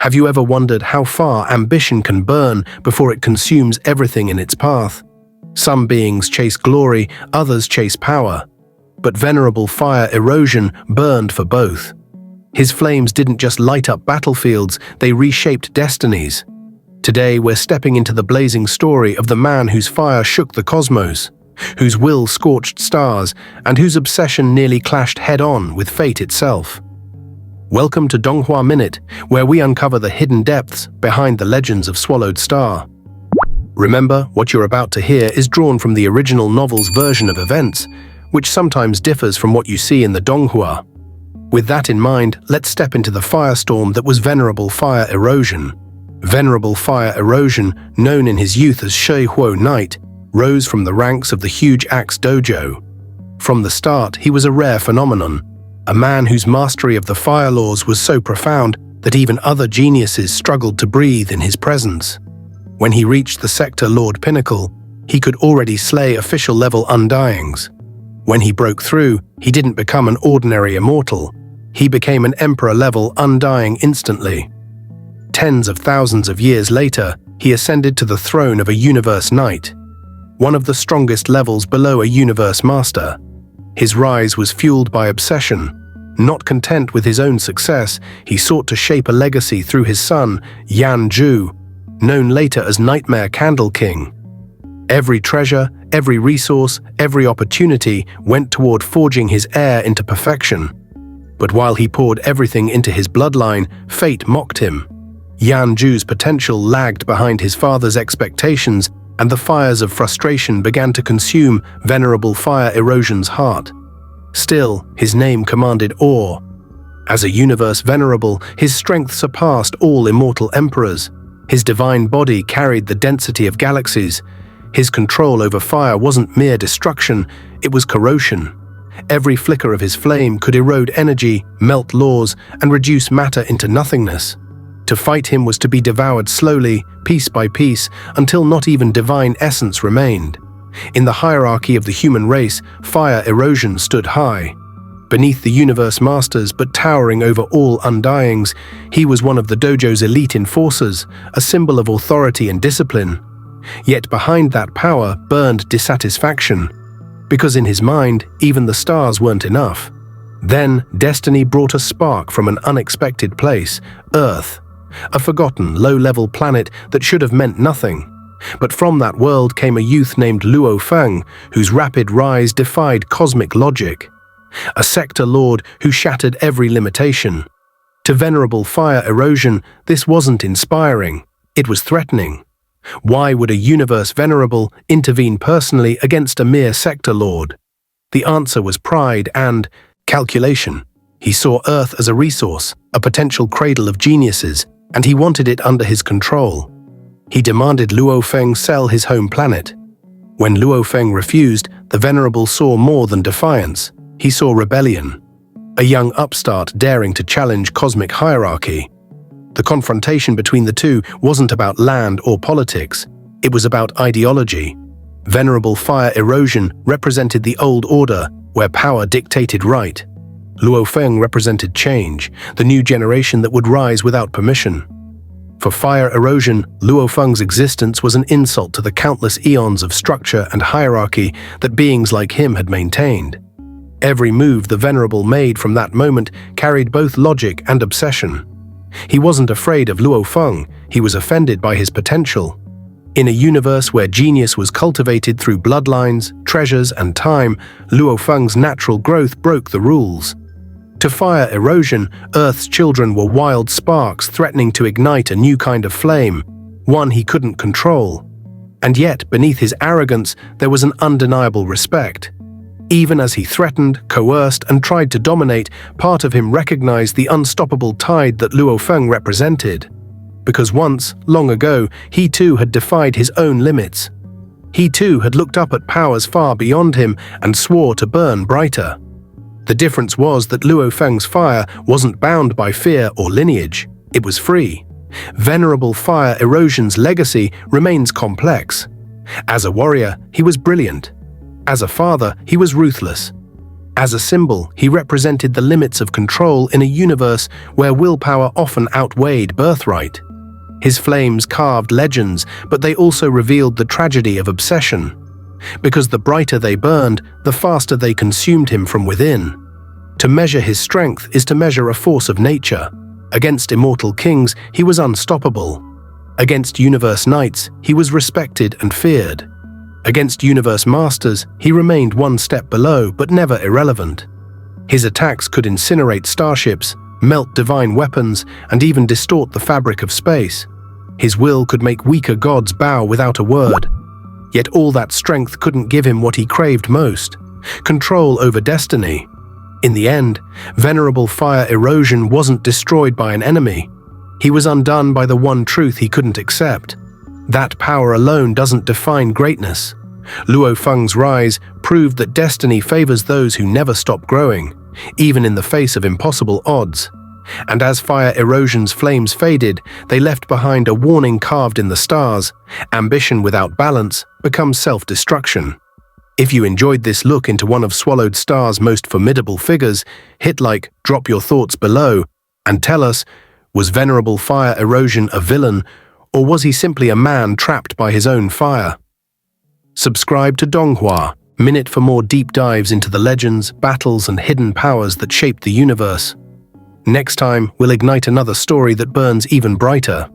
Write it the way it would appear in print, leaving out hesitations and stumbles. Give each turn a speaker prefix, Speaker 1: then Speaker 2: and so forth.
Speaker 1: Have you ever wondered how far ambition can burn before it consumes everything in its path? Some beings chase glory, others chase power. But Venerable Fire Erosion burned for both. His flames didn't just light up battlefields, they reshaped destinies. Today we're stepping into the blazing story of the man whose fire shook the cosmos, whose will scorched stars, and whose obsession nearly clashed head-on with fate itself. Welcome to Donghua Minute, where we uncover the hidden depths behind the legends of Swallowed Star. Remember, what you're about to hear is drawn from the original novel's version of events, which sometimes differs from what you see in the Donghua. With that in mind, let's step into the firestorm that was Venerable Fire Erosion. Venerable Fire Erosion, known in his youth as Huo Knight, rose from the ranks of the huge axe Dojo. From the start, he was a rare phenomenon, a man whose mastery of the fire laws was so profound that even other geniuses struggled to breathe in his presence. When he reached the Sector Lord Pinnacle, he could already slay official-level Undyings. When he broke through, he didn't become an ordinary immortal. He became an Emperor-level Undying instantly. Tens of thousands of years later, he ascended to the throne of a Universe Knight, one of the strongest levels below a Universe Master. His rise was fueled by obsession. Not content with his own success, he sought to shape a legacy through his son, Yan Zhu, known later as Nightmare Candle King. Every treasure, every resource, every opportunity went toward forging his heir into perfection. But while he poured everything into his bloodline, fate mocked him. Yan Zhu's potential lagged behind his father's expectations, and the fires of frustration began to consume Venerable Fire Erosion's heart. Still, his name commanded awe. As a Universe Venerable, his strength surpassed all immortal emperors. His divine body carried the density of galaxies. His control over fire wasn't mere destruction, it was corrosion. Every flicker of his flame could erode energy, melt laws, and reduce matter into nothingness. To fight him was to be devoured slowly, piece by piece, until not even divine essence remained. In the hierarchy of the human race, Fire Erosion stood high. Beneath the Universe Masters, but towering over all Undyings, he was one of the Dojo's elite enforcers, a symbol of authority and discipline. Yet behind that power burned dissatisfaction, because in his mind, even the stars weren't enough. Then, destiny brought a spark from an unexpected place, Earth, a forgotten, low-level planet that should have meant nothing. But from that world came a youth named Luo Feng, whose rapid rise defied cosmic logic. A sector lord who shattered every limitation. To Venerable Fire Erosion, this wasn't inspiring, it was threatening. Why would a Universe Venerable intervene personally against a mere sector lord? The answer was pride and calculation. He saw Earth as a resource, a potential cradle of geniuses, and he wanted it under his control. He demanded Luo Feng sell his home planet. When Luo Feng refused, the Venerable saw more than defiance. He saw rebellion, a young upstart daring to challenge cosmic hierarchy. The confrontation between the two wasn't about land or politics, it was about ideology. Venerable Fire Erosion represented the old order, where power dictated right. Luo Feng represented change, the new generation that would rise without permission. For Fire Erosion, Luo Feng's existence was an insult to the countless eons of structure and hierarchy that beings like him had maintained. Every move the Venerable made from that moment carried both logic and obsession. He wasn't afraid of Luo Feng, he was offended by his potential. In a universe where genius was cultivated through bloodlines, treasures, and time, Luo Feng's natural growth broke the rules. To Fire Erosion, Earth's children were wild sparks threatening to ignite a new kind of flame, one he couldn't control. And yet, beneath his arrogance, there was an undeniable respect. Even as he threatened, coerced, and tried to dominate, part of him recognized the unstoppable tide that Luo Feng represented. Because once, long ago, he too had defied his own limits. He too had looked up at powers far beyond him and swore to burn brighter. The difference was that Luo Feng's fire wasn't bound by fear or lineage, it was free. Venerable Fire Erosion's legacy remains complex. As a warrior, he was brilliant. As a father, he was ruthless. As a symbol, he represented the limits of control in a universe where willpower often outweighed birthright. His flames carved legends, but they also revealed the tragedy of obsession. Because the brighter they burned, the faster they consumed him from within. To measure his strength is to measure a force of nature. Against immortal kings, he was unstoppable. Against universe knights, he was respected and feared. Against universe masters, he remained one step below, but never irrelevant. His attacks could incinerate starships, melt divine weapons, and even distort the fabric of space. His will could make weaker gods bow without a word. Yet all that strength couldn't give him what he craved most: control over destiny. In the end, Venerable Fire Erosion wasn't destroyed by an enemy. He was undone by the one truth he couldn't accept. That power alone doesn't define greatness. Luo Feng's rise proved that destiny favors those who never stop growing, even in the face of impossible odds. And as Fire Erosion's flames faded, they left behind a warning carved in the stars: ambition without balance becomes self-destruction. If you enjoyed this look into one of Swallowed Star's most formidable figures, hit like, drop your thoughts below, and tell us, was Venerable Fire Erosion a villain, or was he simply a man trapped by his own fire? Subscribe to Donghua Minute for more deep dives into the legends, battles, and hidden powers that shaped the universe. Next time, we'll ignite another story that burns even brighter.